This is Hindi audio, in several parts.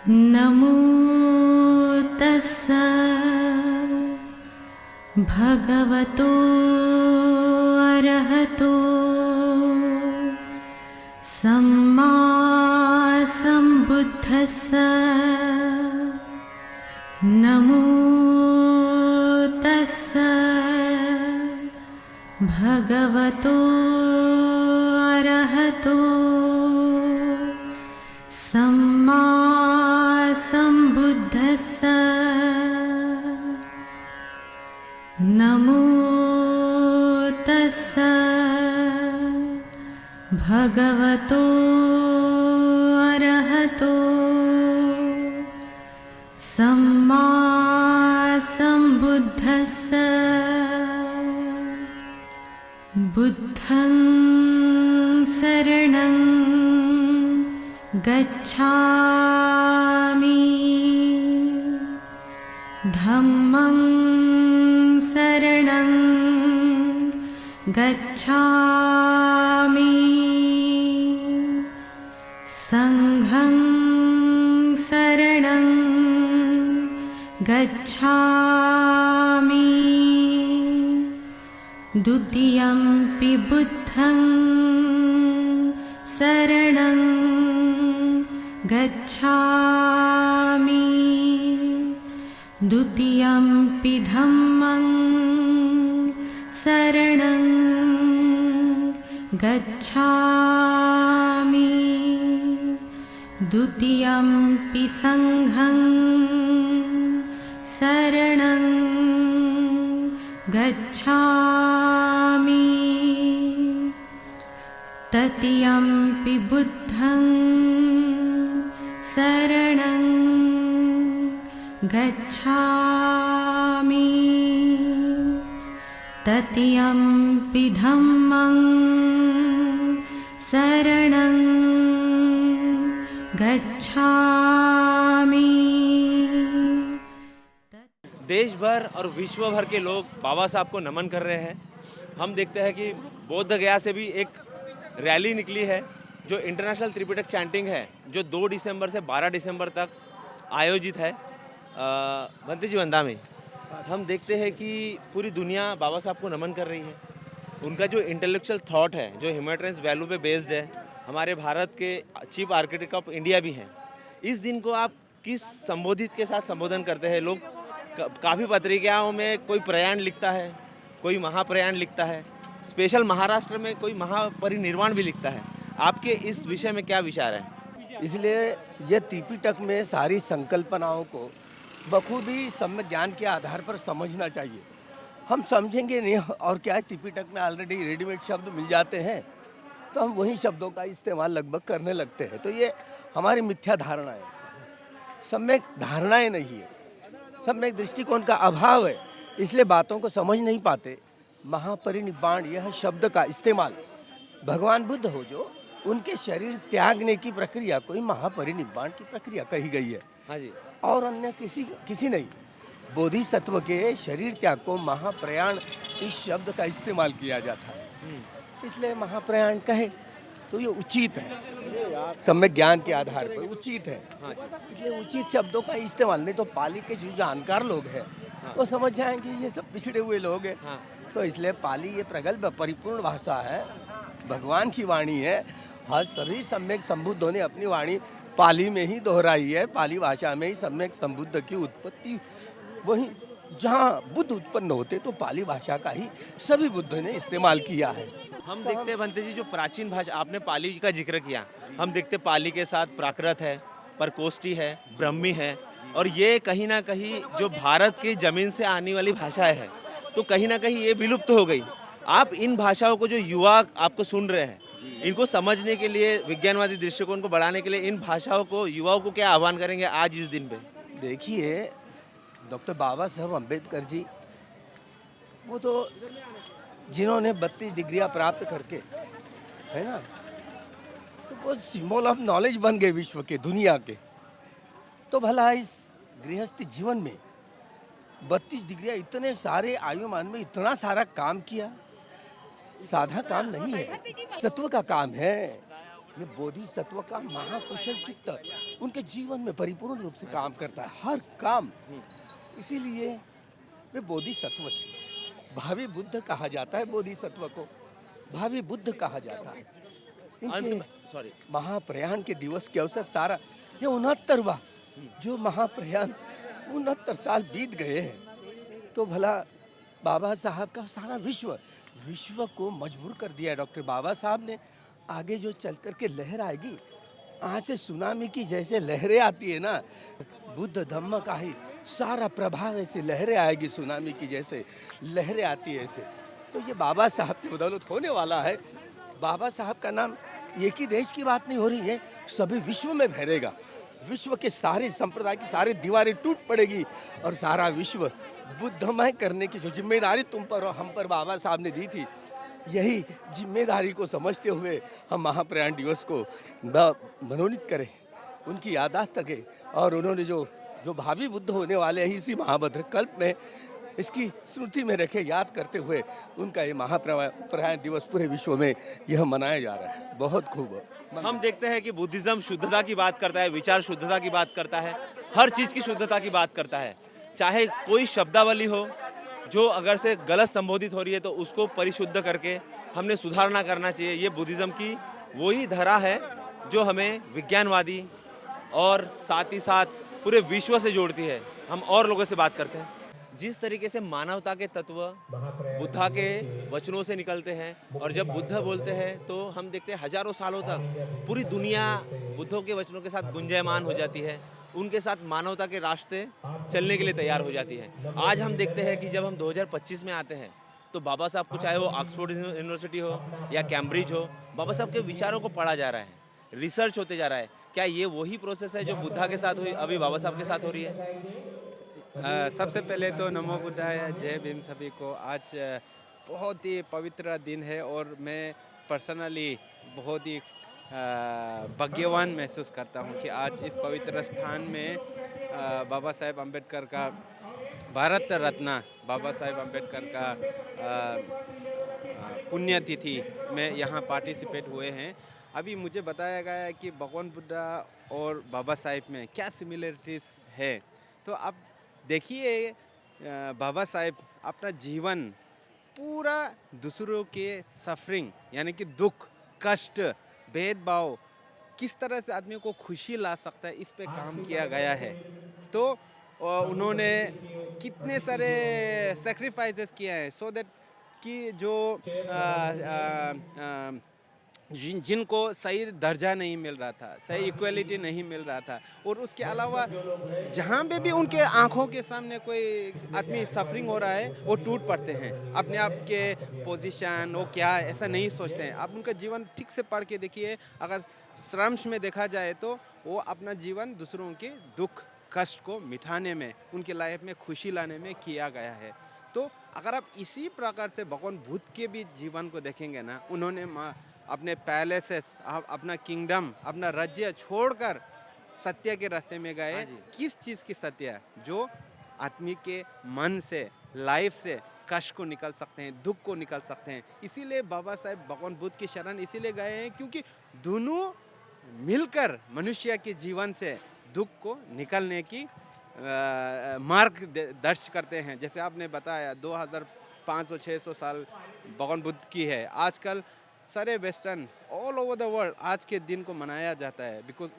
नमो तस्स भगवतो अरहतो सम्मा सम्बुद्धस्स। नमो तस्स भगवतो अरहतो सम्मा सम्बुद्धस्स। नमो तस्स भगवतो अरहतो सम्मा सम्बुद्धस्स। बुद्धं शरणं गच्छामि, धम्मं शरणं गच्छामि, संघं शरणं गच्छामि, द्वितीयंपि बुद्धं शरणं गच्छामि, द्वितीयंपि धम्मं शरणं गच्छामि, द्वितीयंपि संघं शरणं गच्छामि, तृतीयंपि बुद्धं शरणं गच्छामि, तृतीयंपि धम्मं शरणं गच्छामि। देश भर और विश्व भर के लोग बाबा साहब को नमन कर रहे हैं। हम देखते हैं कि बोध गया से भी एक रैली निकली है जो इंटरनेशनल त्रिपिटक चैंटिंग है, जो 2 दिसंबर से 12 दिसंबर तक आयोजित है भंते जी वंदा में। हम देखते हैं कि पूरी दुनिया बाबा साहब को नमन कर रही है। उनका जो इंटेलेक्चुअल थॉट है, जो ह्यूमैनिटेरियन वैल्यू पे बेस्ड है, हमारे भारत के चीफ आर्किटेक्ट ऑफ इंडिया भी हैं। इस दिन को आप किस संबोधित के साथ संबोधन करते हैं? लोग काफ़ी पत्रिकाओं में कोई प्रयाण लिखता है, कोई महाप्रयाण लिखता है, स्पेशल महाराष्ट्र में कोई महापरिनिर्वाण भी लिखता है। आपके इस विषय में क्या विचार है? इसलिए ये त्रिपिटक में सारी संकल्पनाओं को बखूबी सम्यक ज्ञान के आधार पर समझना चाहिए। हम समझेंगे नहीं और क्या है, त्रिपिटक में ऑलरेडी रेडीमेड शब्द मिल जाते हैं तो हम वही शब्दों का इस्तेमाल लगभग करने लगते हैं। तो ये हमारी मिथ्या धारणा है, सम्यक धारणाएं नहीं है, सम्यक दृष्टिकोण का अभाव है, इसलिए बातों को समझ नहीं पाते। महापरिनिर्वाण यह शब्द का इस्तेमाल भगवान बुद्ध हो जो उनके शरीर त्यागने की प्रक्रिया को ही महापरिनिर्वाण की प्रक्रिया कही गई है। हाँ जी। और अन्य किसी नहीं, बोधिसत्व के शरीर त्याग को महाप्रयाण इस शब्द का इस्तेमाल किया जाता है, इसलिए महाप्रयाण कहे तो ये उचित है, सम्यक ज्ञान के आधार पर उचित है। हाँ जी। इसलिए उचित शब्दों का इस्तेमाल, नहीं तो पाली के जो जानकार लोग हैं वो समझ जाएंगे ये सब पिछड़े हुए लोग हैं। हाँ। तो इसलिए पाली ये प्रगल्भ परिपूर्ण भाषा है, भगवान की वाणी है। हर सभी सम्यक संबुद्धों ने अपनी वाणी पाली में ही दोहराई है। पाली भाषा में ही सम्यक संबुद्ध की उत्पत्ति, वही जहाँ बुद्ध उत्पन्न होते तो पाली भाषा का ही सभी बुद्धों ने इस्तेमाल किया है। हम देखते हैं भंते जी, जो प्राचीन भाषा, आपने पाली का जिक्र किया, हम देखते पाली के साथ प्राकृत है, परकोष्ठी है, ब्रह्मी है, और ये कहीं ना कहीं जो भारत की जमीन से आने वाली भाषाएं है, तो कहीं ना कहीं ये विलुप्त हो गई। आप इन भाषाओं को, जो युवा आपको सुन रहे हैं, इनको समझने के लिए, विज्ञानवादी दृष्टिकोण को बढ़ाने के लिए इन भाषाओं को, युवाओं को क्या आह्वान करेंगे आज इस दिन पे? देखिए, डॉक्टर बाबा साहब अम्बेडकर जी, वो तो जिन्होंने 32 डिग्रियां प्राप्त करके, है ना, तो वो सिंबल ऑफ नॉलेज बन गए विश्व के, दुनिया के। तो भला इस गृहस्थी जीवन में 32 डिग्रियां, इतने सारे आयुमान में इतना सारा काम किया, साधा काम नहीं है, सत्व का काम है। ये बोधिसत्व का महाकुशल चित्त उनके जीवन में परिपूर्ण रूप से काम करता है, हर काम। इसीलिए वे बोधिसत्व थे। भावी बुद्ध कहा जाता है बोधिसत्व को, भावी बुद्ध कहा जाता है। इनके सॉरी महाप्रयाण के दिवस के अवसर सारा ये 69वां जो महाप्रयाण 69 साल बीत गए हैं, तो भला बाबा साहब का सारा विश्व को मजबूर कर दिया है डॉक्टर बाबा साहब ने। आगे जो चल कर के लहर आएगी, आज से सुनामी की जैसे लहरें आती है ना, बुद्ध धम्म का ही सारा प्रभाव ऐसे लहरें आएगी, सुनामी की जैसे लहरें आती है ऐसे। तो ये बाबा साहब की बदौलत होने वाला है। बाबा साहब का नाम एक ही देश की बात नहीं हो रही है, सभी विश्व में फैलेगा। विश्व के सारे संप्रदाय की सारी दीवारें टूट पड़ेगी और सारा विश्व बुद्धमय करने की जो जिम्मेदारी तुम पर और हम पर बाबा साहब ने दी थी, यही जिम्मेदारी को समझते हुए हम महाप्रयाण दिवस को मनोनीत करें, उनकी याददाश्त करें और उन्होंने जो भावी बुद्ध होने वाले हैं इसी महाभद्र कल्प में इसकी स्मृति में रखे, याद करते हुए उनका ये महाप्रयाण दिवस पूरे विश्व में यह मनाया जा रहा है। बहुत खूब। हम देखते हैं कि बुद्धिज्म शुद्धता की बात करता है, विचार शुद्धता की बात करता है, हर चीज़ की शुद्धता की बात करता है। चाहे कोई शब्दावली हो जो अगर से गलत संबोधित हो रही है तो उसको परिशुद्ध करके हमने सुधारना करना चाहिए। ये बुद्धिज्म की वही धरा है जो हमें विज्ञानवादी और साथ ही साथ पूरे विश्व से जोड़ती है। हम और लोगों से बात करते हैं, जिस तरीके से मानवता के तत्व बुद्धा के वचनों से निकलते हैं और जब बुद्ध बोलते हैं तो हम देखते हैं हजारों सालों तक पूरी दुनिया बुद्धों के वचनों के साथ गुंजायमान हो जाती है, उनके साथ मानवता के रास्ते चलने के लिए तैयार हो जाती है। आज हम देखते हैं कि जब हम 2025 में आते हैं तो बाबा साहब को, चाहे वो ऑक्सफोर्ड यूनिवर्सिटी हो या कैम्ब्रिज हो, बाबा साहब के विचारों को पढ़ा जा रहा है, रिसर्च होते जा रहा है। क्या ये वही प्रोसेस है जो बुद्धा के साथ हुई, अभी बाबा साहब के साथ हो रही है? सबसे पहले तो नमो बुद्धाय, जय भीम सभी को। आज बहुत ही पवित्र दिन है और मैं पर्सनली बहुत ही भाग्यवान महसूस करता हूँ कि आज इस पवित्र स्थान में बाबा साहेब अम्बेडकर का, भारत रत्न बाबा साहेब अम्बेडकर का पुण्यतिथि में यहाँ पार्टिसिपेट हुए हैं। अभी मुझे बताया गया है कि भगवान बुद्धा और बाबा साहेब में क्या सिमिलरिटीज़ है। तो आप देखिए, बाबा साहेब अपना जीवन पूरा दूसरों के सफरिंग यानी कि दुख, कष्ट, भेदभाव किस तरह से आदमी को खुशी ला सकता है, इस पे काम किया गया है। तो उन्होंने कितने सारे सेक्रीफाइसेस किया है सो दैट कि जो जिनको सही दर्जा नहीं मिल रहा था, सही इक्वलिटी नहीं मिल रहा था, और उसके अलावा जहाँ पे भी उनके आंखों के सामने कोई आदमी सफरिंग हो रहा है वो टूट पड़ते हैं। अपने आप के पोजीशन वो क्या है ऐसा नहीं सोचते हैं। आप उनका जीवन ठीक से पढ़ के देखिए, अगर श्रम्स में देखा जाए तो वो अपना जीवन दूसरों के दुख कष्ट को मिटाने में, उनके लाइफ में खुशी लाने में किया गया है। तो अगर आप इसी प्रकार से भगवान बुद्ध के भी जीवन को देखेंगे ना, उन्होंने अपने पैलेसेस, अपना किंगडम, अपना राज्य छोड़कर सत्य के रास्ते में गए। किस चीज़ की सत्य? जो आदमी के मन से, लाइफ से कष्ट को निकल सकते हैं, दुख को निकल सकते हैं। इसीलिए बाबा साहेब भगवान बुद्ध की शरण इसीलिए गए हैं क्योंकि दोनों मिलकर मनुष्य के जीवन से दुख को निकलने की मार्ग दर्श करते हैं। जैसे आपने बताया 2500-600 साल भगवान बुद्ध की है। आजकल सारे western all over the world आज के दिन को मनाया जाता है बिकॉज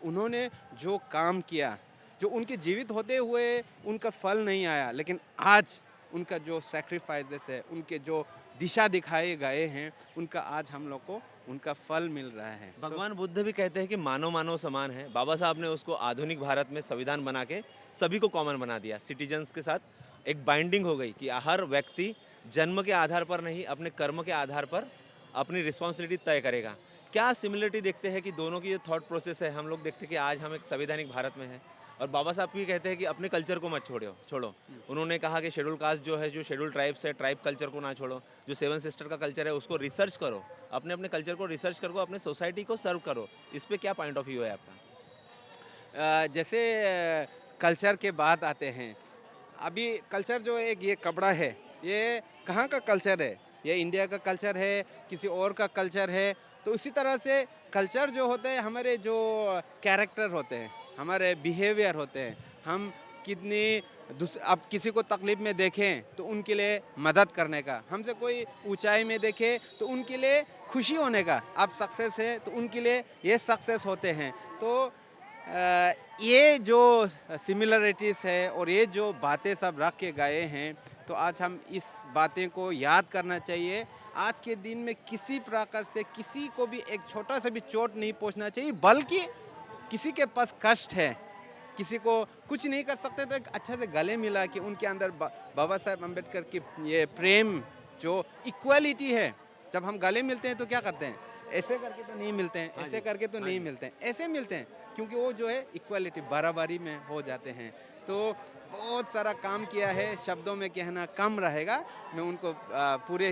उन्होंने जो काम किया, जो उनके जीवित होते हुए उनका फल नहीं आया, लेकिन आज उनका जो सैक्रिफाइसेस है, उनके जो दिशा दिखाए गए हैं, उनका आज हम लोग को उनका फल मिल रहा है। भगवान बुद्ध भी कहते हैं कि मानव मानव समान है। बाबा साहब ने उसको आधुनिक भारत में संविधान बना के सभी को कॉमन बना दिया। सिटीजन्स के साथ एक बाइंडिंग हो गई कि हर व्यक्ति जन्म के आधार पर नहीं, अपने कर्म के आधार पर अपनी रिस्पॉन्सिबिलिटी तय करेगा। क्या सिमिलरिटी देखते हैं कि दोनों की जो थॉट प्रोसेस है, हम लोग देखते हैं कि आज हम एक संवैधानिक भारत में हैं और बाबा साहब भी कहते हैं कि अपने कल्चर को मत छोड़ो। उन्होंने कहा कि शेड्यूल कास्ट जो है, जो शेड्यूल ट्राइब्स है, ट्राइब कल्चर को ना छोड़ो। जो 7 सिस्टर का कल्चर है उसको रिसर्च करो, अपने अपने कल्चर को रिसर्च करो, अपने सोसाइटी को सर्व करो। इस पर क्या पॉइंट ऑफ व्यू है आपका? जैसे कल्चर के बात आते हैं, अभी कल्चर जो एक ये कपड़ा है, ये कहाँ का कल्चर है? ये इंडिया का कल्चर है, किसी और का कल्चर है? तो उसी तरह से कल्चर जो होते हैं, हमारे जो कैरेक्टर होते हैं, हमारे बिहेवियर होते हैं, हम कितनी अब किसी को तकलीफ में देखें तो उनके लिए मदद करने का, हमसे कोई ऊंचाई में देखे तो उनके लिए खुशी होने का, आप सक्सेस है तो उनके लिए ये सक्सेस होते हैं। तो ये जो सिमिलरिटीज़ है और ये जो बातें सब रख के गए हैं, तो आज हम इस बातें को याद करना चाहिए। आज के दिन में किसी प्रकार से किसी को भी एक छोटा सा भी चोट नहीं पहुंचना चाहिए, बल्कि किसी के पास कष्ट है, किसी को कुछ नहीं कर सकते तो एक अच्छे से गले मिला कि उनके अंदर बाबा साहेब अम्बेडकर की ये प्रेम जो इक्वालिटी है, जब हम गले मिलते हैं तो क्या करते हैं, ऐसे करके तो नहीं मिलते हैं, ऐसे करके तो नहीं मिलते हैं, ऐसे मिलते हैं, क्योंकि वो जो है इक्वालिटी बराबरी में हो जाते हैं। तो बहुत सारा काम किया है, शब्दों में कहना कम रहेगा। मैं उनको पूरे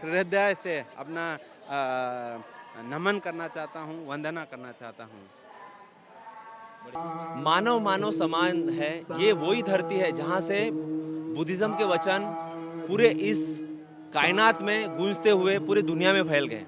हृदय से अपना नमन करना चाहता हूँ, वंदना करना चाहता हूँ। मानव मानव समान है, ये वही धरती है जहाँ से बुद्धिज़्म के वचन पूरे इस कायनात में गूंजते हुए पूरे दुनिया में फैल गए।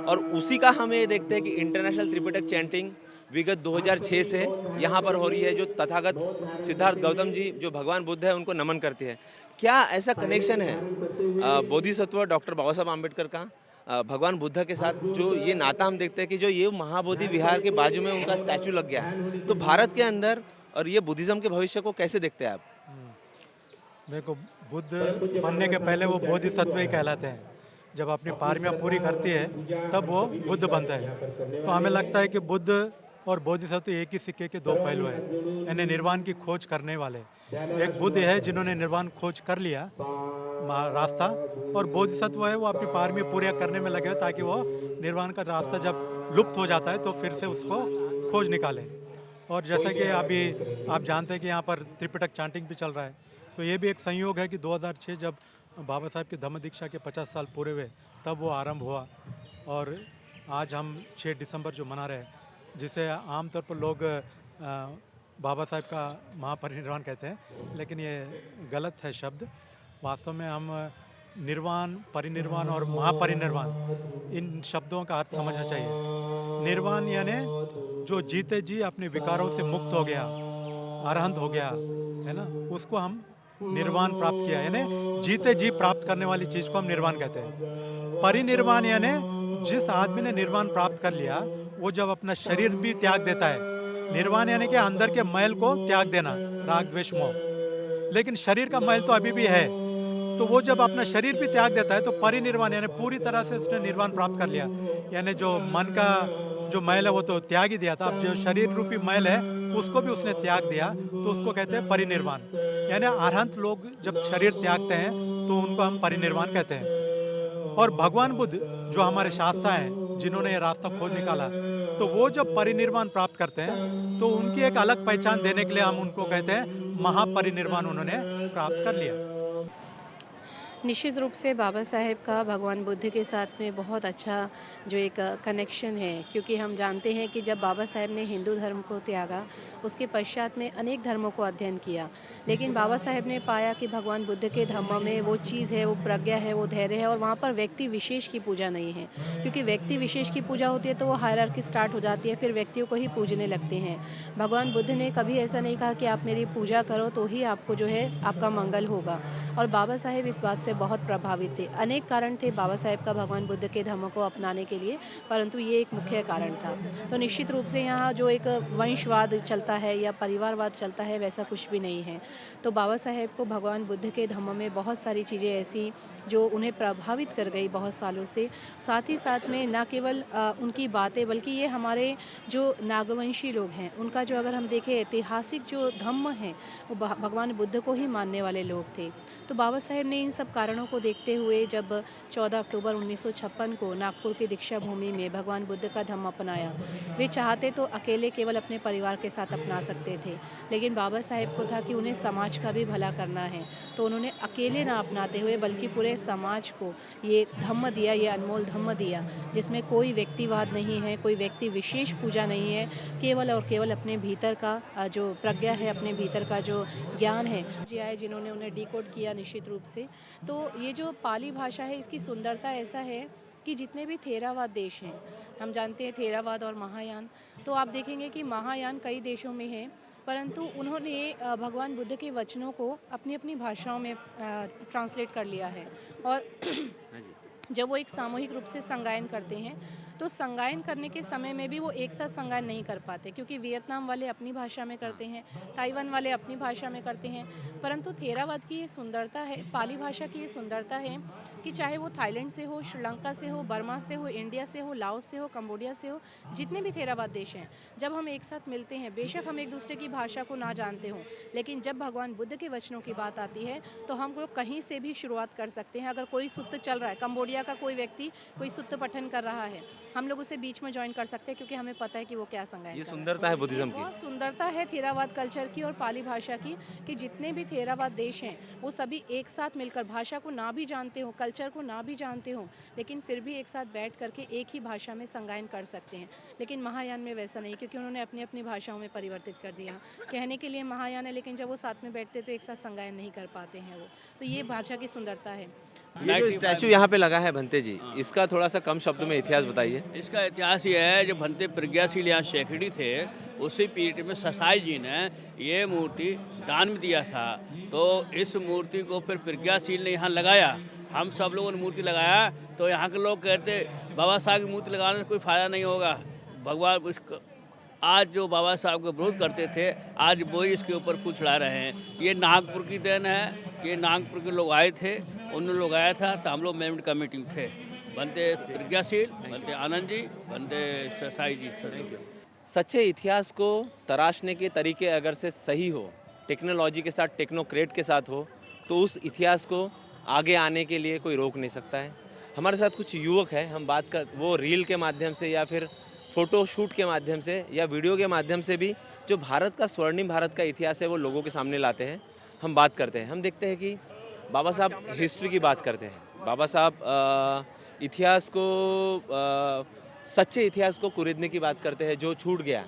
और उसी का हम ये देखते हैं कि इंटरनेशनल त्रिपिटक चैंटिंग विगत 2006 से यहाँ पर हो रही है, जो तथागत सिद्धार्थ गौतम जी जो भगवान बुद्ध है उनको नमन करती है। क्या ऐसा कनेक्शन है बोधिसत्व डॉक्टर बाबा साहब आम्बेडकर का भगवान बुद्ध के साथ, जो ये नाता हम देखते हैं कि जो ये महाबोधि विहार के बाजू में उनका स्टैचू लग गया है, तो भारत के अंदर और ये बुद्धिज़्म के भविष्य को कैसे देखते हैं आप? देखो, बुद्ध बनने के पहले वो बोधिसत्व ही कहलाते हैं। जब अपनी पारमियाँ पूरी करती है तब वो बुद्ध बनता है। तो हमें लगता है कि बुद्ध और बोधिसत्व एक ही सिक्के के दो पहलू हैं, यानी निर्वाण की खोज करने वाले। एक बुद्ध है जिन्होंने निर्वाण खोज कर लिया रास्ता, और बोधिसत्व है वो अपनी पारमी पूरी करने में लगे ताकि वो निर्वाण का रास्ता जब लुप्त हो जाता है तो फिर से उसको खोज निकाले। और जैसा कि अभी आप जानते हैं कि यहाँ पर त्रिपिटक चांटिंग भी चल रहा है, तो ये भी एक संयोग है कि 2006 जब बाबा साहब की धम्म दीक्षा के 50 साल पूरे हुए तब वो आरंभ हुआ। और आज हम 6 दिसंबर जो मना रहे हैं, जिसे आमतौर पर लोग बाबा साहब का महापरिनिर्वाण कहते हैं, लेकिन ये गलत है शब्द। वास्तव में हम निर्वाण, परिनिर्वाण और महापरिनिर्वाण, इन शब्दों का अर्थ समझना चाहिए। निर्वाण यानी जो जीते जी अपने विकारों से मुक्त हो गया, अरहंत हो गया, है ना, उसको हम निर्वाण प्राप्त किया, यानी जीते जी प्राप्त करने वाली चीज़ को हम निर्वाण कहते हैं। परिनिर्वाण यानी जिस आदमी ने निर्वाण प्राप्त कर लिया वो जब अपना शरीर भी त्याग देता है। निर्वाण यानी कि अंदर के मैल को त्याग देना, राग द्वेष मोह। लेकिन शरीर का मैल तो अभी भी है, तो वो जब अपना शरीर भी त्याग देता है तो परिनिर्वाण यानी पूरी तरह से उसने निर्वाण प्राप्त कर लिया। यानी जो मन का जो मैल है वो तो त्याग ही दिया था, अब जो शरीर रूपी मैल है उसको भी उसने त्याग दिया, तो उसको कहते हैं परिनिर्वाण। यानी अरहंत लोग जब शरीर त्यागते हैं तो उनको हम परिनिर्वाण कहते हैं। और भगवान बुद्ध जो हमारे शास्त्र हैं, जिन्होंने ये रास्ता खोज निकाला, तो वो जब परिनिर्वाण प्राप्त करते हैं तो उनकी एक अलग पहचान देने के लिए हम उनको कहते हैं महापरिनिर्वाण उन्होंने प्राप्त कर लिया। निश्चित रूप से बाबा साहेब का भगवान बुद्ध के साथ में बहुत अच्छा जो एक कनेक्शन है, क्योंकि हम जानते हैं कि जब बाबा साहेब ने हिंदू धर्म को त्यागा, उसके पश्चात में अनेक धर्मों को अध्ययन किया, लेकिन बाबा साहेब ने पाया कि भगवान बुद्ध के धम्म में वो चीज़ है, वो प्रज्ञा है, वो धैर्य है, और वहाँ पर व्यक्ति विशेष की पूजा नहीं है। क्योंकि व्यक्ति विशेष की पूजा होती है तो वो हायरार्की स्टार्ट हो जाती है, फिर व्यक्तियों को ही पूजने लगते हैं। भगवान बुद्ध ने कभी ऐसा नहीं कहा कि आप मेरी पूजा करो तो ही आपको जो है आपका मंगल होगा, और बाबा साहेब इस बात से बहुत प्रभावित थे। अनेक कारण थे बाबा साहेब का भगवान बुद्ध के धर्म को अपनाने के लिए, परंतु ये एक मुख्य कारण था। तो निश्चित रूप से यहाँ जो एक वंशवाद चलता है या परिवारवाद चलता है, वैसा कुछ भी नहीं है। तो बाबा साहेब को भगवान बुद्ध के धर्म में बहुत सारी चीज़ें ऐसी जो उन्हें प्रभावित कर गई बहुत सालों से। साथ ही साथ में न केवल उनकी बातें, बल्कि ये हमारे जो नागवंशी लोग हैं उनका जो अगर हम देखें ऐतिहासिक जो धम्म है, वो भगवान बुद्ध को ही मानने वाले लोग थे। तो बाबा साहेब ने इन सब कारणों को देखते हुए जब 14 अक्टूबर 1956 को नागपुर की दीक्षा भूमि में भगवान बुद्ध का धम्म अपनाया, वे चाहते तो अकेले केवल अपने परिवार के साथ अपना सकते थे, लेकिन बाबा साहेब को था कि उन्हें समाज का भी भला करना है, तो उन्होंने अकेले ना अपनाते हुए बल्कि पूरे समाज को ये धम्म दिया, ये अनमोल धम्म दिया, जिसमें कोई व्यक्तिवाद नहीं है, कोई व्यक्ति विशेष पूजा नहीं है, केवल और केवल अपने भीतर का जो प्रज्ञा है, अपने भीतर का जो ज्ञान है, जी आए जिन्होंने उन्हें डिकोड किया निश्चित रूप से। तो ये जो पाली भाषा है, इसकी सुंदरता ऐसा है कि जितने भी थेरावाद देश हैं, हम जानते हैं थेरावाद और महायान, तो आप देखेंगे कि महायान कई देशों में है, परंतु उन्होंने भगवान बुद्ध के वचनों को अपनी अपनी भाषाओं में ट्रांसलेट कर लिया है। और जब वो एक सामूहिक रूप से संगायन करते हैं तो संगायन करने के समय में भी वो एक साथ संगायन नहीं कर पाते, क्योंकि वियतनाम वाले अपनी भाषा में करते हैं, ताइवान वाले अपनी भाषा में करते हैं। परंतु थेरावाद की ये सुंदरता है, पाली भाषा की ये सुंदरता है कि चाहे वो थाईलैंड से हो, श्रीलंका से हो, बर्मा से हो, इंडिया से हो, लाओस से हो, कंबोडिया से हो, जितने भी थेरावाद देश हैं, जब हम एक साथ मिलते हैं, बेशक हम एक दूसरे की भाषा को ना जानते हों, लेकिन जब भगवान बुद्ध के वचनों की बात आती है तो हम लोग कहीं से भी शुरुआत कर सकते हैं। अगर कोई सूत्र चल रहा है, कंबोडिया का कोई व्यक्ति कोई सूत्र पठन कर रहा है, हम लोग उसे बीच में ज्वाइन कर सकते हैं, क्योंकि हमें पता है कि वो क्या संगायन ये कर रहा है। सुंदरता है बुद्धिज्म की। बहुत सुंदरता है थेरावाद कल्चर की और पाली भाषा की, कि जितने भी थेरावाद देश हैं वो सभी एक साथ मिलकर, भाषा को ना भी जानते हो, कल्चर को ना भी जानते हो, लेकिन फिर भी एक साथ बैठ करके एक ही भाषा में संगायन कर सकते हैं। लेकिन महायान में वैसा नहीं, क्योंकि उन्होंने अपनी अपनी भाषाओं में परिवर्तित कर दिया। कहने के लिए महायान है, लेकिन जब वो साथ में बैठते तो एक साथ संगायन नहीं कर पाते हैं वो। तो ये भाषा की सुंदरता है। ये जो स्टैचू यहाँ पे लगा है भंते जी, इसका थोड़ा सा कम शब्दों में इतिहास बताइए। इसका इतिहास ये है, जब भंते प्रज्ञाशील यहाँ शेखड़ी थे, उसी पीरियड में ससाई जी ने ये मूर्ति दान में दिया था। तो इस मूर्ति को फिर प्रज्ञाशील ने यहाँ लगाया, हम सब लोगों ने मूर्ति लगाया। तो यहाँ के लोग कहते बाबा साहब की मूर्ति लगाने से कोई फ़ायदा नहीं होगा, भगवान आज जो बाबा साहब का विरोध करते थे, आज वो ही इसके ऊपर फूल चढ़ा रहे हैं। ये नागपुर की देन है, ये नागपुर के लोग आए थे, उन लोग आया था, तो हम लोग मैनेजमेंट कमेटी में थे। बनते प्रज्ञाशील, बनते आनंद जी, बनते ससाई जी। सच्चे इतिहास को तराशने के तरीके अगर से सही हो, टेक्नोलॉजी के साथ, टेक्नोक्रेट के साथ हो, तो उस इतिहास को आगे आने के लिए कोई रोक नहीं सकता है। हमारे साथ कुछ युवक हैं, हम बात कर, वो रील के माध्यम से या फिर फ़ोटो शूट के माध्यम से या वीडियो के माध्यम से भी जो भारत का, स्वर्णिम भारत का इतिहास है, वो लोगों के सामने लाते हैं। हम बात करते हैं, हम देखते हैं कि बाबा साहब हिस्ट्री की बात करते हैं। बाबा साहब इतिहास को, सच्चे इतिहास को कुरीदने की बात करते हैं, जो छूट गया।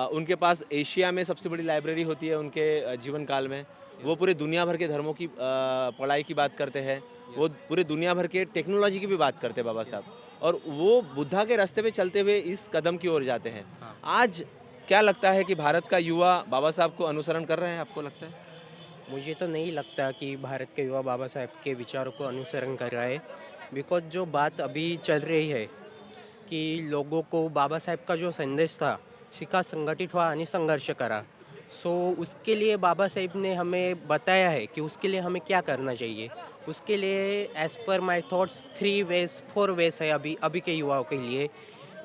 उनके पास एशिया में सबसे बड़ी लाइब्रेरी होती है उनके जीवन काल में। वो पूरे दुनिया भर के धर्मों की पढ़ाई की बात करते हैं। वो पूरे दुनिया भर के टेक्नोलॉजी की भी बात करते हैं बाबा साहब, और वो बुद्धा के रास्ते पे चलते हुए इस कदम की ओर जाते हैं। आज क्या लगता है कि भारत का युवा बाबा साहब को अनुसरण कर रहे हैं, आपको लगता है? मुझे तो नहीं लगता कि भारत के युवा बाबा साहब के विचारों को अनुसरण कर रहा है, बिकॉज जो बात अभी चल रही है कि लोगों को बाबा साहब का जो संदेश था, शिका, संगठित हुआ आणि संघर्ष करा, सो उसके लिए बाबा साहब ने हमें बताया है कि उसके लिए हमें क्या करना चाहिए। उसके लिए as per my thoughts 4 veg है अभी के युवाओं के लिए।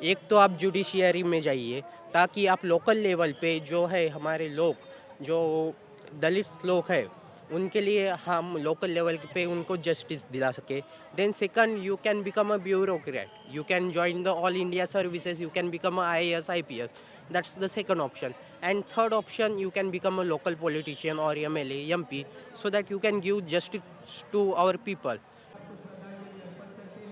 एक तो आप जुडिशियरी में जाइए, ताकि आप लोकल लेवल पे जो है हमारे लोग, जो दलित लोग हैं, उनके लिए हम लोकल लेवल पे उनको जस्टिस दिला सके। Then second, you can become a bureaucrat, you can join the all India services, you can become a IAS IPS, that's the second option. And third option, you can become a local politician or MLA MP, so that you can give justice to our people.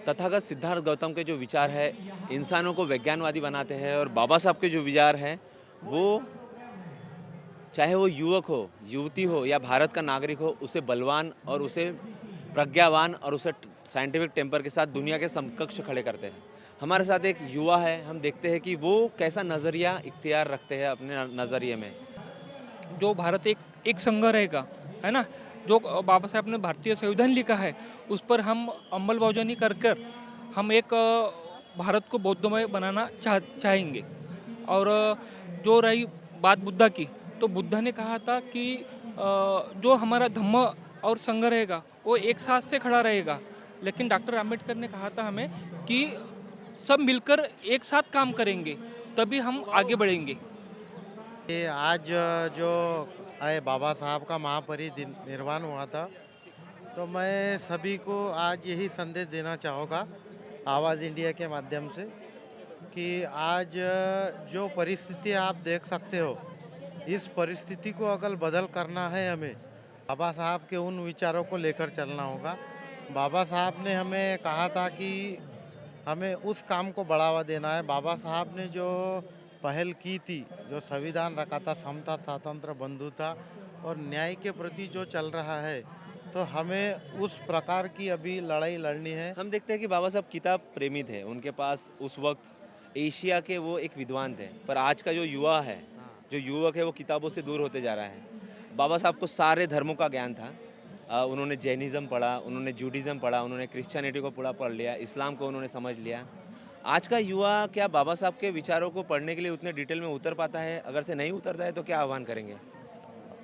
Tathagata Siddhartha Gautam के जो विचार है इंसानों को वैज्ञानवादी बनाते हैं, और बाबा साहब के जो विचार हैं वो, चाहे वो युवक हो, युवती हो या भारत का नागरिक हो, उसे बलवान और उसे प्रज्ञावान और उसे साइंटिफिक टेम्पर के साथ दुनिया के समकक्ष खड़े करते हैं। हमारे साथ एक युवा है, हम देखते हैं कि वो कैसा नज़रिया इख्तियार रखते हैं अपने नज़रिए में। जो भारत एक संघ रहेगा, है ना, जो बाबा साहब ने भारतीय संविधान लिखा है, उस पर हम अमलबजावनी कर कर हम एक भारत को बौद्धमय बनाना चाहेंगे। और जो रही बात बुद्धा की, तो बुद्धा ने कहा था कि जो हमारा धम्म और संघ रहेगा वो एक साथ से खड़ा रहेगा। लेकिन डॉक्टर आम्बेडकर ने कहा था हमें कि सब मिलकर एक साथ काम करेंगे, तभी हम आगे बढ़ेंगे। ये आज जो बाबा साहब का महापरिनिर्वाण हुआ था, तो मैं सभी को आज यही संदेश देना चाहूँगा आवाज़ इंडिया के माध्यम से, कि आज जो परिस्थिति आप देख सकते हो, इस परिस्थिति को अगर बदल करना है, हमें बाबा साहब के उन विचारों को लेकर चलना होगा। बाबा साहब ने हमें कहा था कि हमें उस काम को बढ़ावा देना है। बाबा साहब ने जो पहल की थी, जो संविधान रखा था, समता, स्वातंत्र्य, बंधुता और न्याय के प्रति जो चल रहा है, तो हमें उस प्रकार की अभी लड़ाई लड़नी है। हम देखते हैं कि बाबा साहब किताब प्रेमी थे, उनके पास उस वक्त एशिया के वो एक विद्वान थे, पर आज का जो युवा है, जो युवक है, वो किताबों से दूर होते जा रहा है। बाबा साहब को सारे धर्मों का ज्ञान था। उन्होंने जैनिज़्म पढ़ा, उन्होंने जूडिज़्म पढ़ा, उन्होंने क्रिश्चियनिटी को पूरा पढ़ लिया, इस्लाम को उन्होंने समझ लिया। आज का युवा क्या बाबा साहब के विचारों को पढ़ने के लिए उतने डिटेल में उतर पाता है? अगर से नहीं उतरता है तो क्या आह्वान करेंगे?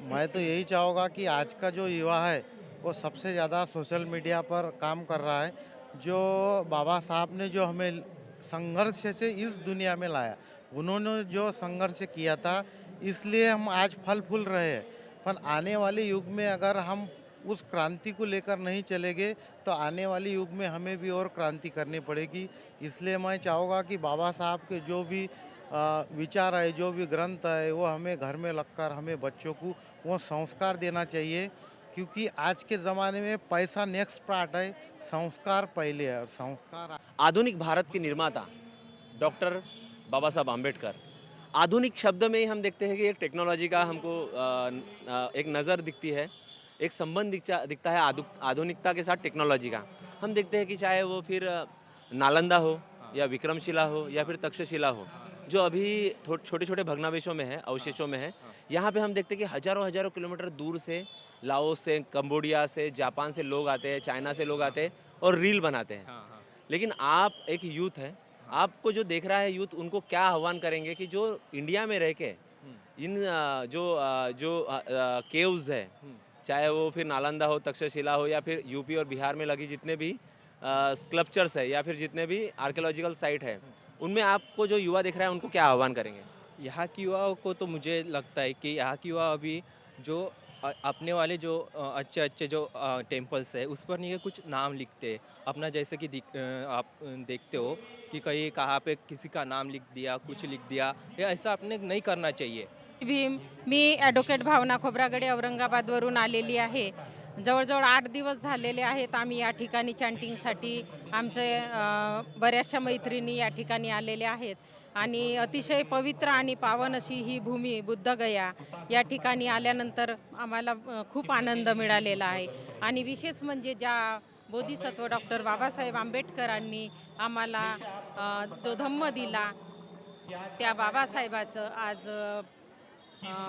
मैं तो यही चाहूँगा कि आज का जो युवा है वो सबसे ज़्यादा सोशल मीडिया पर काम कर रहा है। जो बाबा साहब ने जो हमें संघर्ष से इस दुनिया में लाया, उन्होंने जो संघर्ष किया था, इसलिए हम आज फल फूल रहे हैं। पर आने वाले युग में अगर हम उस क्रांति को लेकर नहीं चलेंगे तो आने वाले युग में हमें भी और क्रांति करनी पड़ेगी। इसलिए मैं चाहूँगा कि बाबा साहब के जो भी विचार है, जो भी ग्रंथ है, वो हमें घर में लगकर हमें बच्चों को वो संस्कार देना चाहिए, क्योंकि आज के ज़माने में पैसा नेक्स्ट पार्ट है, संस्कार पहले है। और संस्कार आधुनिक भारत के निर्माता डॉक्टर बाबा साहब आम्बेडकर, आधुनिक शब्द में ही हम देखते हैं कि एक टेक्नोलॉजी का हमको एक नज़र दिखती है, एक संबंध दिखता है आधुनिकता के साथ टेक्नोलॉजी का। हम देखते हैं कि चाहे वो फिर नालंदा हो या विक्रमशिला हो या फिर तक्षशिला हो, जो अभी छोटे छोटे भग्नावशेषों में है, अवशेषों में है, यहाँ पे हम देखते हैं कि हज़ारों हज़ारों किलोमीटर दूर से, लाओस से, कंबोडिया से, जापान से लोग आते हैं, चाइना से लोग आते हैं और रील बनाते हैं। लेकिन आप एक यूथ हैं, आपको जो देख रहा है यूथ, उनको क्या आह्वान करेंगे कि जो इंडिया में रह के इन जो केव्स है, चाहे वो फिर नालंदा हो, तक्षशिला हो या फिर यूपी और बिहार में लगी जितने भी स्कल्पचर्स है या फिर जितने भी आर्कियोलॉजिकल साइट है, उनमें आपको जो युवा दिख रहा है उनको क्या आह्वान करेंगे? यहाँ की युवाओं को तो मुझे लगता है कि यहाँ की युवा अभी जो अपने वाले जो अच्छे अच्छे जो टेम्पल्स है उस पर नहीं है कुछ नाम लिखते, अपना जैसे कि आप देखते हो कि कहीं कहाँ पे किसी का नाम लिख दिया, कुछ लिख दिया, ये ऐसा आपने नहीं करना चाहिए। मी ॲडव्होकेट भावना खोब्रागडे औरंगाबादवरून आलेली आहे। जवळजवळ 8 दिवस झालेले आहेत आम्ही या ठिकाणी चॅन्टिंगसाठी। आमचे बऱ्याचशा मैत्रिणी या ठिकाणी आलेल्या आहेत आणि अतिशय पवित्र आणि पावन अशी ही भूमी बुद्धगया या ठिकाणी आल्यानंतर आम्हाला खूप आनंद मिळालेला आहे। आणि विशेष म्हणजे ज्या बोधिसत्व डॉक्टर बाबासाहेब आंबेडकरांनी आम्हाला जो धम्म दिला, त्या बाबासाहेबाचं आज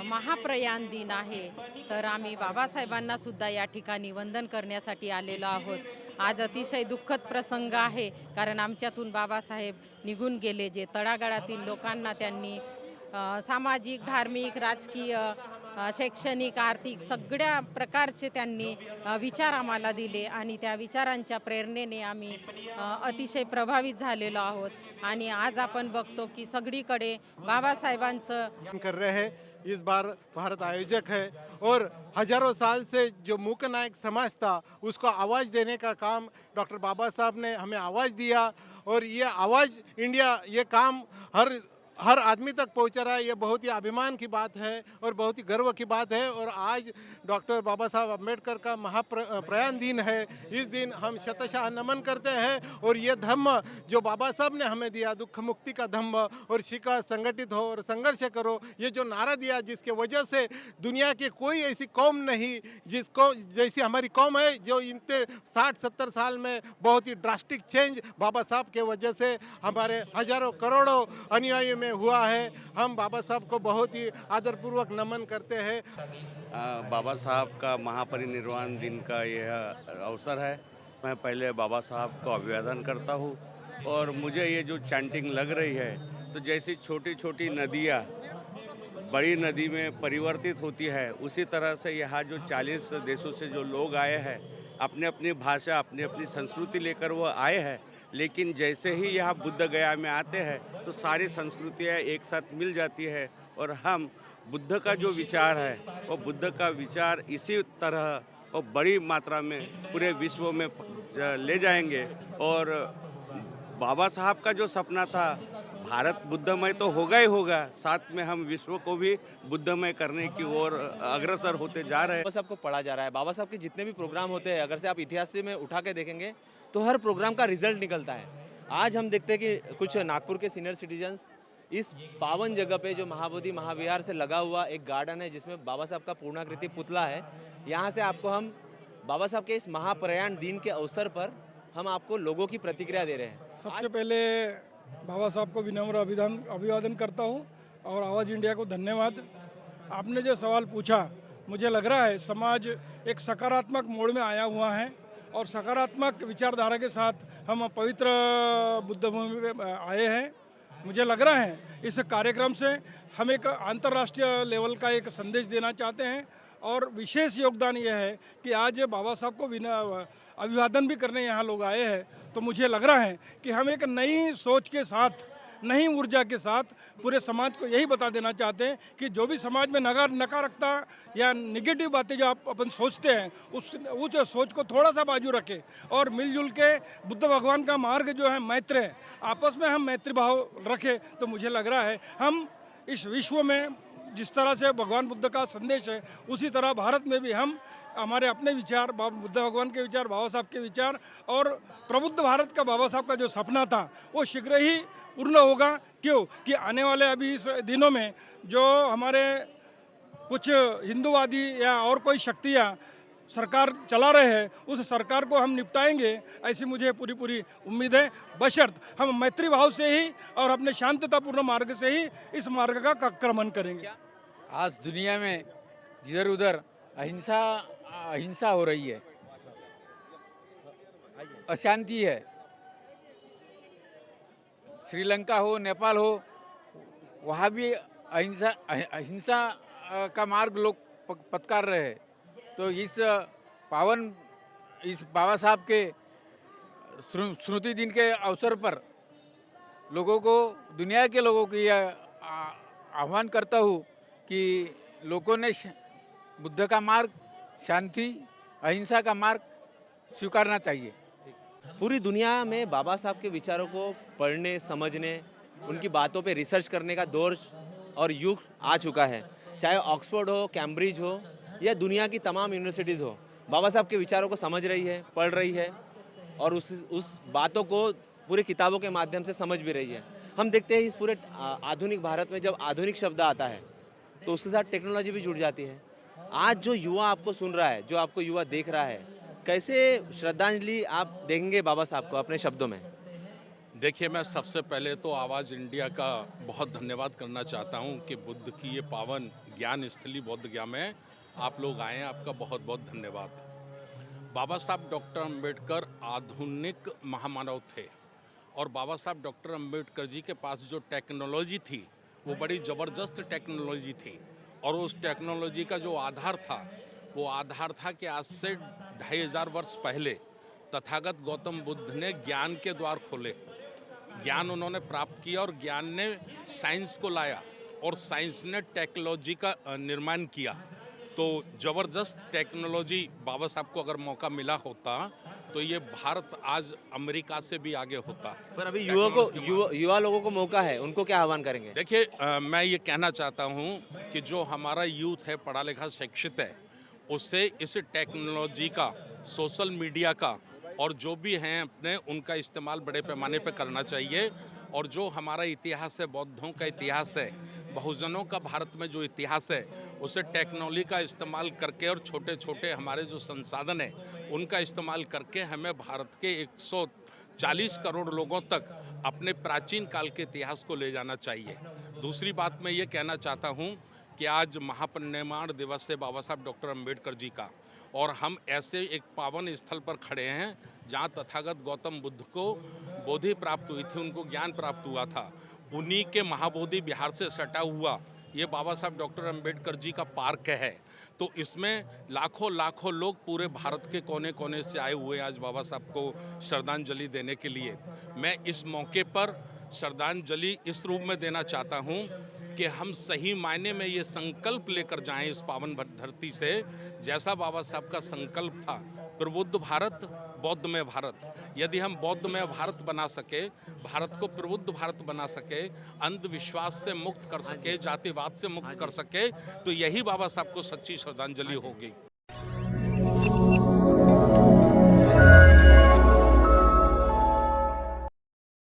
महाप्रयाण दिन आहे। तर आम्ही बाबासाहेबांना सुद्धा या ठिकाणी वंदन करण्यासाठी आलेलो आहोत। आज अतिशय दुःखद प्रसंग आहे, कारण आमच्यातून बाबासाहेब निघून गेले, जे तळागाळातील लोकांना त्यांनी सामाजिक, धार्मिक, राजकीय, शैक्षणिक, आर्थिक सगळ्या प्रकारचे त्यांनी विचार आम्हाला दिले आणि त्या विचारांच्या प्रेरणेने आम्ही अतिशय प्रभावित झालेलो आहोत। आणि आज आपण बघतो की सगळीकडे बाबासाहेबांचं कर रहे हैं। इस बार भारत आयोजक है और हजारों साल से जो मूक नायक समाज था उसको आवाज़ देने का काम डॉक्टर बाबा साहब ने हमें आवाज़ दिया, और ये आवाज़ इंडिया, ये काम हर आदमी तक पहुंचा रहा है। ये बहुत ही अभिमान की बात है और बहुत ही गर्व की बात है। और आज डॉक्टर बाबा साहब अम्बेडकर का महाप्रयाण दिन है। इस दिन हम शतशः नमन करते हैं, और ये धम्म जो बाबा साहब ने हमें दिया, दुख मुक्ति का धम्म, और शिखा संगठित हो और संघर्ष करो, ये जो नारा दिया, जिसके वजह से दुनिया की कोई ऐसी कौम नहीं जिसको जैसी हमारी कौम है, जो इतने 60-70 साल में बहुत ही ड्रास्टिक चेंज बाबा साहब के वजह से हमारे हजारों करोड़ों अनुयायी में हुआ है। हम बाबा साहब को बहुत ही आदरपूर्वक नमन करते हैं। बाबा साहब का महापरिनिर्वाण दिन का यह अवसर है। मैं पहले बाबा साहब को अभिवादन करता हूँ, और मुझे ये जो चैंटिंग लग रही है, तो जैसी छोटी छोटी नदियाँ बड़ी नदी में परिवर्तित होती है, उसी तरह से यहाँ जो 40 देशों से जो लोग आए हैं, अपने अपनी भाषा, अपनी अपनी संस्कृति लेकर वो आए हैं, लेकिन जैसे ही यहाँ बुद्ध गया में आते हैं तो सारी संस्कृतियाँ एक साथ मिल जाती है, और हम बुद्ध का जो विचार है वो बुद्ध का विचार इसी तरह और बड़ी मात्रा में पूरे विश्व में ले जाएंगे। और बाबा साहब का जो सपना था, भारत बुद्धमय तो होगा ही होगा, साथ में हम विश्व को भी बुद्धमय करने की ओर अग्रसर होते जा रहे हैं। बाबा साहब को पढ़ा जा रहा है। बाबा साहब के जितने भी प्रोग्राम होते हैं, अगर से आप इतिहास में उठा के देखेंगे तो हर प्रोग्राम का रिजल्ट निकलता है। आज हम देखते हैं कि कुछ नागपुर के सीनियर सिटीजन्स इस पावन जगह पे जो महाबोधि महाविहार से लगा हुआ एक गार्डन है, जिसमें बाबा साहब का पूर्णाकृति पुतला है, यहाँ से आपको हम बाबा साहब के इस महाप्रयाण दिन के अवसर पर हम आपको लोगों की प्रतिक्रिया दे रहे हैं। सबसे पहले बाबा साहब को विनम्र अभिवादन करता हूँ और आवाज़ इंडिया को धन्यवाद। आपने जो सवाल पूछा, मुझे लग रहा है समाज एक सकारात्मक मोड़ में आया हुआ है और सकारात्मक विचारधारा के साथ हम पवित्र बुद्ध भूमि में आए हैं। मुझे लग रहा है इस कार्यक्रम से हम एक अंतर्राष्ट्रीय लेवल का एक संदेश देना चाहते हैं और विशेष योगदान यह है कि आज बाबा साहब को अभिवादन भी करने यहाँ लोग आए हैं। तो मुझे लग रहा है कि हम एक नई सोच के साथ, नई ऊर्जा के साथ पूरे समाज को यही बता देना चाहते हैं कि जो भी समाज में नकारात्मकता या निगेटिव बातें जो आप अपन सोचते हैं उस सोच को थोड़ा सा बाजू रखें और मिलजुल के बुद्ध भगवान का मार्ग जो है मैत्री है, आपस में हम मैत्री भाव रखें। तो मुझे लग रहा है हम इस विश्व में जिस तरह से भगवान बुद्ध का संदेश है उसी तरह भारत में भी हम हमारे अपने विचार, बुद्ध भगवान के विचार, बाबा साहब के विचार और प्रबुद्ध भारत का बाबा साहब का जो सपना था वो शीघ्र ही पूर्ण होगा। क्यों कि आने वाले अभी इस दिनों में जो हमारे कुछ हिंदूवादी या और कोई शक्तियाँ सरकार चला रहे हैं उस सरकार को हम निपटाएंगे, ऐसी मुझे पूरी उम्मीद है, बशर्त हम मैत्री भाव से ही और अपने शांततापूर्ण मार्ग से ही इस मार्ग का क्रमण करेंगे। आज दुनिया में जिधर उधर अहिंसा हो रही है, अशांति है। श्रीलंका हो, नेपाल हो, वहाँ भी अहिंसा का मार्ग लोग पत्कार रहे हैं। तो इस बाबा साहब के स्मृति दिन के अवसर पर लोगों को, दुनिया के लोगों को यह आह्वान करता हूँ कि लोगों ने बुद्ध का मार्ग, शांति, अहिंसा का मार्ग स्वीकारना चाहिए। पूरी दुनिया में बाबा साहब के विचारों को पढ़ने, समझने, उनकी बातों पे रिसर्च करने का दौर और युग आ चुका है। चाहे ऑक्सफोर्ड हो, कैम्ब्रिज हो या दुनिया की तमाम यूनिवर्सिटीज़ हो, बाबा साहब के विचारों को समझ रही है, पढ़ रही है और उस बातों को पूरी किताबों के माध्यम से समझ भी रही है। हम देखते हैं इस पूरे आधुनिक भारत में जब आधुनिक शब्द आता है तो उसके साथ टेक्नोलॉजी भी जुड़ जाती है। आज जो युवा आपको सुन रहा है, जो आपको युवा देख रहा है, कैसे श्रद्धांजलि आप देंगे बाबा साहब को अपने शब्दों में? देखिए, मैं सबसे पहले तो आवाज़ इंडिया का बहुत धन्यवाद करना चाहता हूं कि बुद्ध की ये पावन ज्ञान स्थली बोध गया में आप लोग आए हैं, आपका बहुत बहुत धन्यवाद। बाबा साहब डॉक्टर अंबेडकर आधुनिक महामानव थे और बाबा साहब डॉक्टर अंबेडकर जी के पास जो टेक्नोलॉजी थी वो बड़ी ज़बरदस्त टेक्नोलॉजी थी और उस टेक्नोलॉजी का जो आधार था वो आधार था कि आज से 2500 वर्ष पहले तथागत गौतम बुद्ध ने ज्ञान के द्वार खोले, ज्ञान उन्होंने प्राप्त किया और ज्ञान ने साइंस को लाया और साइंस ने टेक्नोलॉजी का निर्माण किया। तो ज़बरदस्त टेक्नोलॉजी बाबा साहब को अगर मौका मिला होता तो ये भारत आज अमेरिका से भी आगे होता। पर अभी युवा लोगों को मौका है, उनको क्या आह्वान करेंगे? देखिए, मैं ये कहना चाहता हूँ कि जो हमारा यूथ है, पढ़ा लिखा शिक्षित है, उससे इस टेक्नोलॉजी का, सोशल मीडिया का और जो भी हैं अपने, उनका इस्तेमाल बड़े पैमाने पर करना चाहिए। और जो हमारा इतिहास है, बौद्धों का इतिहास है, बहुजनों का भारत में जो इतिहास है, उसे टेक्नोलॉजी का इस्तेमाल करके और छोटे छोटे हमारे जो संसाधन हैं उनका इस्तेमाल करके हमें भारत के 140 करोड़ लोगों तक अपने प्राचीन काल के इतिहास को ले जाना चाहिए। दूसरी बात मैं ये कहना चाहता हूँ कि आज महापरिनिर्वाण दिवस है बाबा साहब डॉक्टर अंबेडकर जी का और हम ऐसे एक पावन स्थल पर खड़े हैं जहाँ तथागत गौतम बुद्ध को बोधि प्राप्त हुई थी, उनको ज्ञान प्राप्त हुआ था। उन्हीं के महाबोधि बिहार से सटा हुआ ये बाबा साहब डॉक्टर अंबेडकर जी का पार्क है। तो इसमें लाखों लोग पूरे भारत के कोने कोने से आए हुए आज बाबा साहब को श्रद्धांजलि देने के लिए। मैं इस मौके पर श्रद्धांजलि इस रूप में देना चाहता हूँ कि हम सही मायने में ये संकल्प लेकर जाएं इस पावन धरती से, जैसा बाबा साहब का संकल्प था, प्रबुद्ध भारत, बौद्धमय भारत। यदि हम बौद्धमय भारत बना सके, भारत को प्रबुद्ध भारत बना सके, अंधविश्वास से मुक्त कर सके, जातिवाद से मुक्त कर सके, तो यही बाबा साहब को सच्ची श्रद्धांजलि होगी।